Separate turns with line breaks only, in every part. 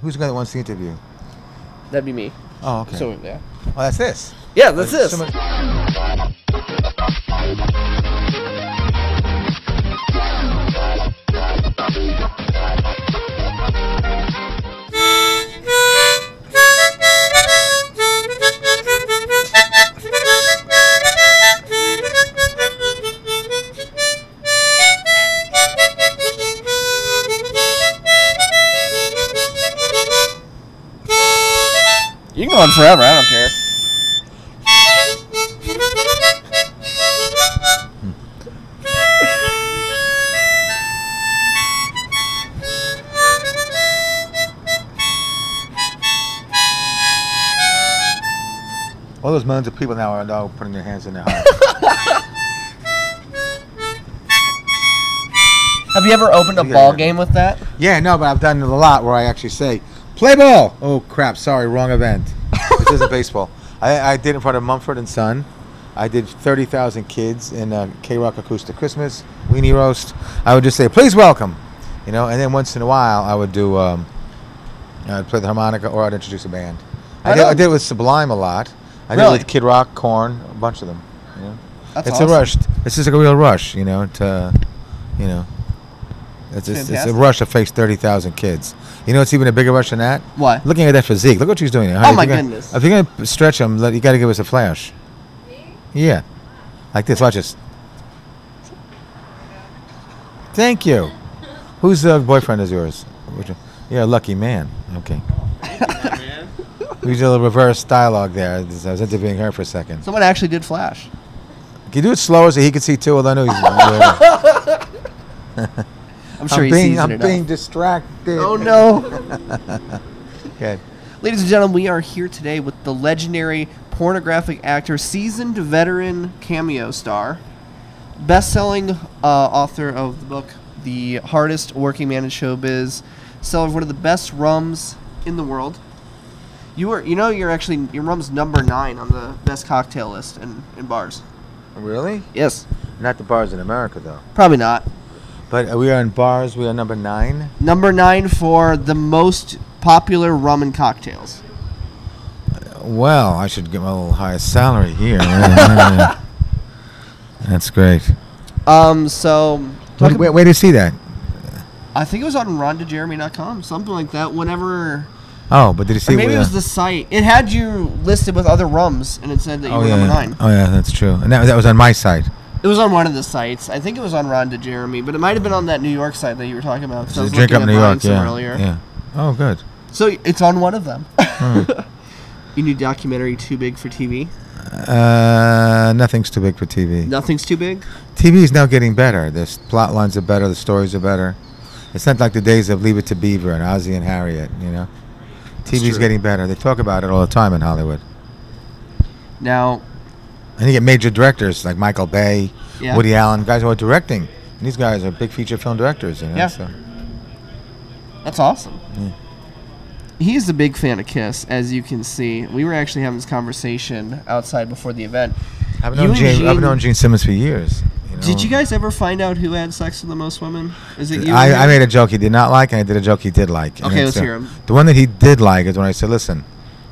Who's the guy that wants the interview?
That'd be me.
Oh, okay.
So yeah.
Oh, that's this.
Yeah, that's this. You can go on forever. I don't care.
All those millions of people now are now putting their hands in their heart.
Have you ever opened a ball game with that?
Yeah, no, but I've done it a lot where I actually say, play ball! Oh, crap, sorry, wrong event. This isn't baseball. I did it in front of Mumford & Son. I did 30,000 kids in K-Rock Acoustic Christmas, Weenie Roast. I would just say, please welcome. You know, and then once in a while I would do, I'd play the harmonica or I'd introduce a band. I did it with Sublime a lot. I did it with Kid Rock, Korn, a bunch of them. You know? It's awesome. A rush. It's just like a real rush, you know, to, you know. It's a rush to face 30,000 kids. You know, it's even a bigger rush than that.
What?
Looking at that physique. Look what she's doing there.
Oh my goodness!
If you're gonna stretch them, you got to give us a flash. Me? Yeah, like this. Watch this. Thank you. Whose boyfriend is yours? You're a lucky man. Okay. We did a little reverse dialogue there. I was interviewing her for a second.
Someone actually did flash.
Can you do it slower so he can see too? Well, I know he's.
I'm sure he sees it
I'm being distracted.
Oh no.
Okay.
Ladies and gentlemen, we are here today with the legendary pornographic actor, seasoned veteran cameo star, best-selling author of the book The Hardest Working Man in Showbiz, seller of one of the best rums in the world. Your rum's number 9 on the best cocktail list in bars.
Really?
Yes.
Not the bars in America, though.
Probably not.
But we are in bars. We are number 9.
Number 9 for the most popular rum and cocktails.
Well, I should get my little higher salary here. That's great.
So.
Where do you see that?
I think it was on rondajeremy.com, something like that. Whenever.
Oh, but did you see?
Maybe it was the site. It had you listed with other rums, and it said that you were number 9.
Oh yeah, that's true. And that was on my site.
It was on one of the sites. I think it was on Ron DeJeremy, but it might have been on that New York site that you were talking about.
So Drink Up New York, earlier. Yeah. Oh, good.
So it's on one of them. You new documentary Too Big for TV?
Nothing's too big for TV.
Nothing's too big?
TV is now getting better. The plot lines are better. The stories are better. It's not like the days of Leave It to Beaver and Ozzie and Harriet, you know. TV's getting better. They talk about it all the time in Hollywood.
Now...
And you get major directors like Michael Bay, Woody Allen, guys who are directing. And these guys are big feature film directors, you know.
Yeah.
So.
That's awesome.
Yeah.
He's a big fan of Kiss, as you can see. We were actually having this conversation outside before the event.
I've known Gene Simmons for years. You know?
Did you guys ever find out who had sex with the most women? Is it you?
I made a joke he did not like, and I did a joke he did like.
Okay, let's hear him.
The one that he did like is when I said, listen,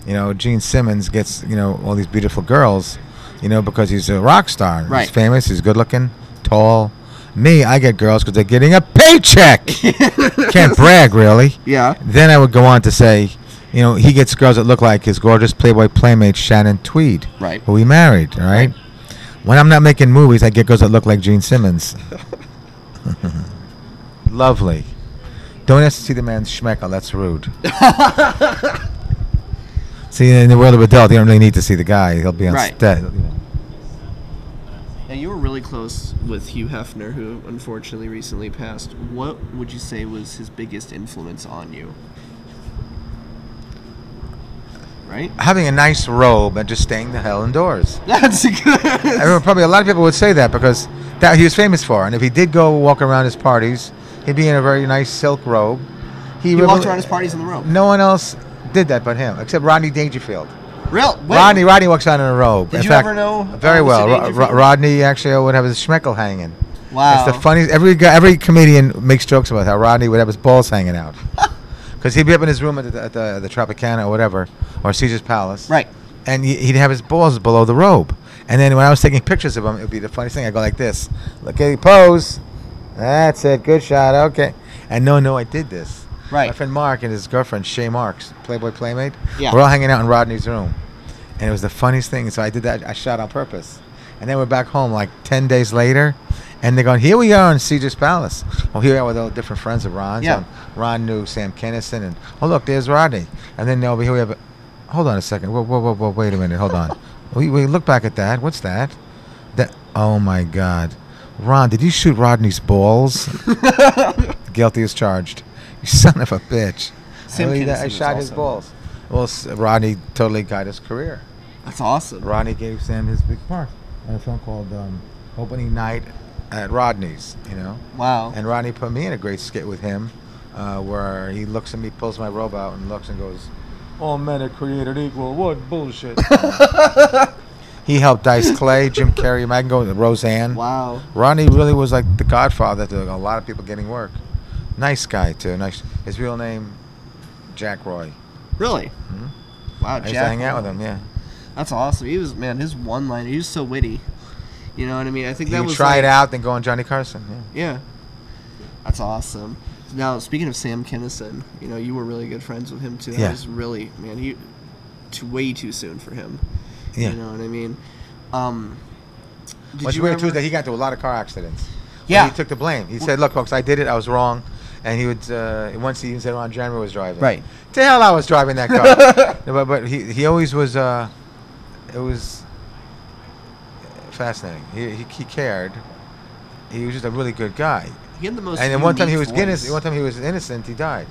you know, Gene Simmons gets, you know, all these beautiful girls, you know, because he's a rock star.
Right.
He's famous, he's good looking, tall. Me, I get girls because they're getting a paycheck. Can't brag, really.
Yeah.
Then I would go on to say, you know, he gets girls that look like his gorgeous Playboy playmate Shannon Tweed.
Right.
Who he married, all right? When I'm not making movies, I get girls that look like Gene Simmons. Lovely. Don't ask to see the man's schmeckle. That's rude. See, in the world of adult, you don't really need to see the guy. He'll be on set.
Now, you were really close with Hugh Hefner, who unfortunately recently passed. What would you say was his biggest influence on you? Right?
Having a nice robe and just staying the hell indoors.
That's good.
Probably a lot of people would say that because that he was famous for. And if he did go walk around his parties, he'd be in a very nice silk robe.
He walked around his parties in the robe.
No one else did that but him, except Rodney Dangerfield.
Real?
Rodney walks out in a robe.
Did you ever know?
Very well. Rodney actually would have his schmeckle hanging.
Wow.
It's the funniest. Every comedian makes jokes about how Rodney would have his balls hanging out. Because because he'd be up in his room at the Tropicana or whatever, or Caesar's Palace.
Right.
And he'd have his balls below the robe. And then when I was taking pictures of him, it would be the funniest thing. I go like this. Look at the pose. That's it. Good shot. Okay. And no, I did this.
Right.
My friend Mark and his girlfriend, Shay Marks, Playboy Playmate.
Yeah.
We're all hanging out in Rodney's room. And it was the funniest thing. So I did that. I shot on purpose. And then we're back home like 10 days later. And they're going, here we are in Caesar's Palace. Well, here we are with all different friends of Ron's.
Yeah.
And Ron knew Sam Kinison. And, oh, look, there's Rodney. And then over here we have, hold on a second. Whoa, wait a minute. Hold on. we look back at that. What's that? Oh, my God. Ron, did you shoot Rodney's balls? Guilty as charged. You son of a bitch.
Sam Kinison
I
is
shot his
awesome.
balls. Well, Rodney totally got his career.
That's awesome.
Rodney gave Sam his big part on a film called Opening Night at Rodney's, you know.
Wow.
And Rodney put me in a great skit with him where he looks at me, pulls my robe out, and looks and goes, all men are created equal. What bullshit. He helped Dice Clay, Jim Carrey, I can go with Roseanne.
Wow.
Rodney really was like the godfather to a lot of people getting work. Nice guy, too. Nice. His real name, Jack Roy.
Really?
Mhm.
Wow,
I used to
Jack.
hang out with him, yeah.
That's awesome. He was, man, his one-liner, he was so witty. You know what I mean? I think
He
that
would
was
try
like,
it out, then go on Johnny Carson. Yeah.
Yeah. That's awesome. Now, speaking of Sam Kinison, you know, you were really good friends with him, too. That
Yeah.
was really, man, way too soon for him.
Yeah.
You know what I mean?
What's weird too is that he got into a lot of car accidents. But
Yeah.
he took the blame. He said, "Look, folks, I did it. I was wrong." And he would once he even said Ron Jeremy was driving.
Right.
To hell, I was driving that car. No, but he always was. It was fascinating. He cared. He was just a really good guy.
He had the most
And then one time he was
unique
innocent.
voice.
One time he was innocent. He died.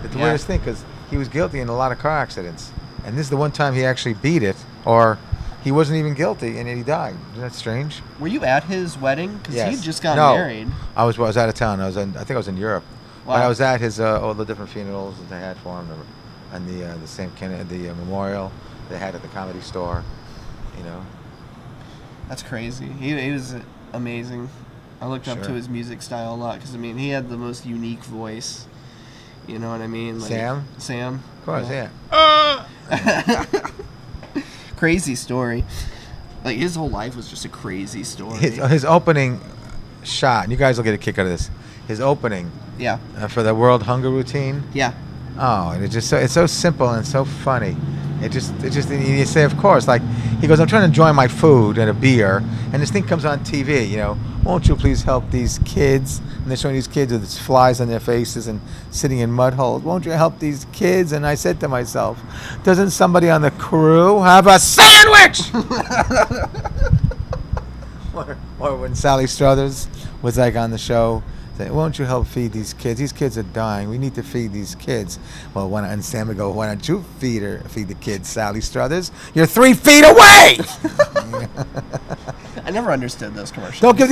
It's the
Yeah.
weirdest thing because he was guilty in a lot of car accidents, and this is the one time he actually beat it, or he wasn't even guilty, and then he died. Isn't that strange?
Were you at his wedding? Because
Yes.
he had just got
No.
married.
I was out of town. I think I was in Europe. But
Wow.
I was at his all the different funerals that they had for him, and the Sam Kennedy memorial they had at the Comedy Store. You know.
That's crazy. He was amazing. I looked up to
Sure.
his music style a lot because, I mean, he had the most unique voice. You know what I mean? Like,
Sam?
Sam.
Of course, yeah.
Crazy story. Like, his whole life was just a crazy story.
His opening shot, and you guys will get a kick out of this. His opening
Yeah.
for the World Hunger Routine.
Yeah.
Oh, and it's so simple and so funny. It just and you say, of course, like he goes, I'm trying to enjoy my food and a beer, and this thing comes on TV, you know, won't you please help these kids? And they're showing these kids with these flies on their faces and sitting in mud holes. Won't you help these kids? And I said to myself, doesn't somebody on the crew have a sandwich? or when Sally Struthers was like on the show, say, won't you help feed these kids? These kids are dying. We need to feed these kids. Well, and Sam would go, why don't you feed the kids, Sally Struthers? You're 3 feet away!
I never understood those commercials.
Don't give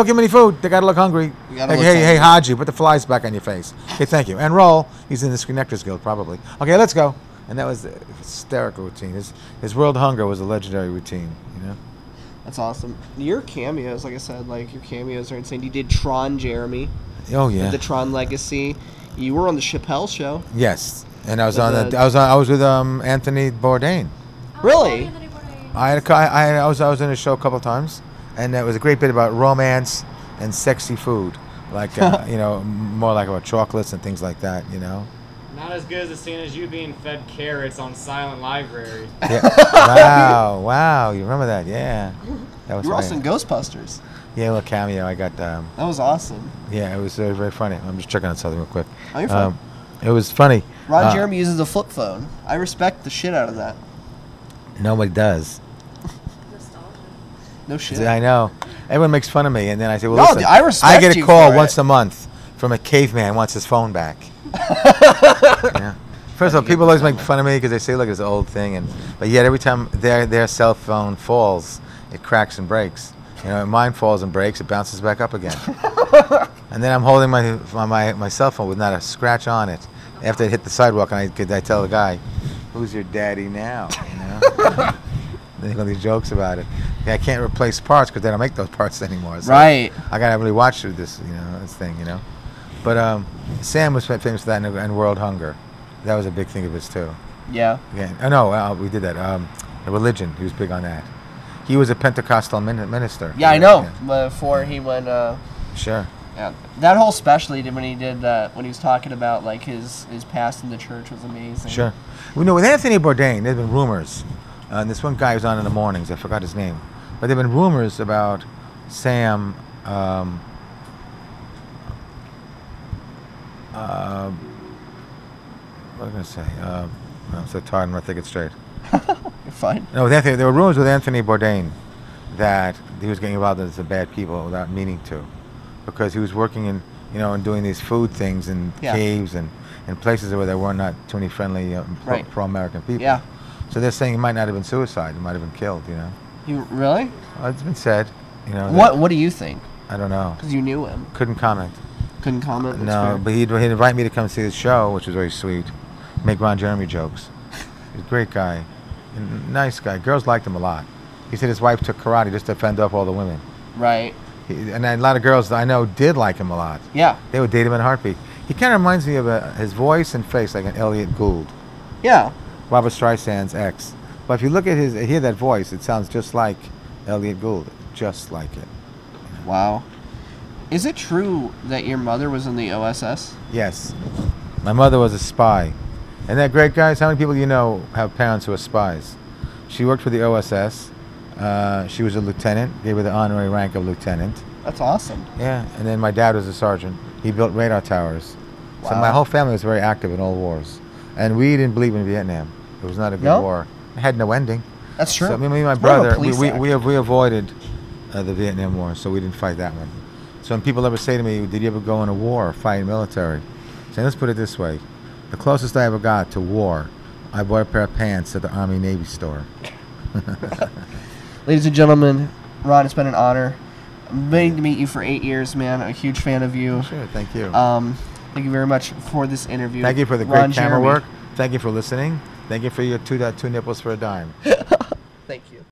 them any food. They gotta look hungry.
You gotta
Like,
look
hey,
hungry.
Haji, put the flies back on your face. Okay, thank you. And roll. He's in the Screen Actors Guild, probably. Okay, let's go. And that was the hysterical routine. His World Hunger was a legendary routine, you know?
That's awesome. Your cameos, like I said, like your cameos are insane. You did Tron Jeremy,
Oh, yeah.
the Tron Legacy. You were on the Chappelle Show.
Yes. And I was
With
I was with Anthony Bourdain.
Really?
I was in a show a couple of times, and it was a great bit about romance and sexy food, like you know, more like about chocolates and things like that, you know.
Not as good as the scene as you being fed carrots on Silent Library.
Yeah. wow, you remember that? Yeah, that was
You were
funny.
also in Ghostbusters.
Yeah, a little cameo. I got
That was awesome.
yeah, it was very, very funny. I'm just checking on something real quick.
Oh, you're fine.
It was funny.
Ron Jeremy uses a flip phone. I respect the shit out of that.
Nobody does.
No shit.
See, I know. Everyone makes fun of me, and then I say, "Well,
No,
listen,
I respect
get a
you
call
for
once
it.
a month from a caveman wants his phone back." Yeah. First of all, people always make fun of me because they say, "Look, it's an old thing," but yet every time their cell phone falls, it cracks and breaks. You know, mine falls and breaks, it bounces back up again. And then I'm holding my cell phone with not a scratch on it. After it hit the sidewalk, and I tell the guy, "Who's your daddy now?" You know. They go these jokes about it. Yeah, I can't replace parts because they don't make those parts anymore. So
Right.
I gotta really watch through this, you know, this thing, you know. But Sam was famous for that in World Hunger. That was a big thing of his too.
Yeah.
Yeah. Oh no, we did that. The religion. He was big on that. He was a Pentecostal minister.
Yeah, I know. Before he went.
Sure.
Yeah. That whole special he did when he did when he was talking about like his past in the church was amazing.
Sure. We know with Anthony Bourdain, there's been rumors. And this one guy was on in the mornings. I forgot his name, but there've been rumors about Sam. What was I going to say? I'm so tired. I'm going to think it straight.
You're fine.
No, with Anthony, there were rumors with Anthony Bourdain that he was getting involved with some bad people without meaning to, because he was working in, and doing these food things in caves and in places where there were not too many friendly pro-American people.
Yeah.
So they're saying he might not have been suicide. He might have been killed.
You really?
It's been said.
What do you think?
I don't know.
Because you knew him.
Couldn't comment.
Couldn't comment. That's
No,
fair.
but he'd invite me to come see his show, which was very sweet. Make Ron Jeremy jokes. He's a great guy, and nice guy. Girls liked him a lot. He said his wife took karate just to fend off all the women.
Right.
And a lot of girls that I know did like him a lot.
Yeah.
They would date him in a heartbeat. He kind of reminds me of his voice and face like an Elliot Gould.
Yeah.
Robert Streisand's ex. But if you look at hear that voice, it sounds just like Elliot Gould. Just like it.
Wow. Is it true that your mother was in the OSS?
Yes. My mother was a spy. Isn't that great, guys? How many people have parents who are spies? She worked for the OSS. She was a lieutenant. Gave her the honorary rank of lieutenant.
That's awesome.
Yeah. And then my dad was a sergeant. He built radar towers.
Wow.
So my whole family was very active in all wars. And we didn't believe in Vietnam. It was not a good war. It had no ending.
That's true.
So me and my
It's more of a
brother,
police act.
we avoided the Vietnam War, so we didn't fight that one. So when people ever say to me, did you ever go in a war, fight military? So let's put it this way. The closest I ever got to war, I bought a pair of pants at the Army-Navy store.
Ladies and gentlemen, Ron, it's been an honor. I'm waiting to meet you for 8 years, man. I'm a huge fan of you.
Sure, thank you.
Thank you very much for this interview.
Thank you for the
Ron
great camera
Jeremy.
work. Thank you for listening. Thank you for your two nipples for a dime.
Thank you.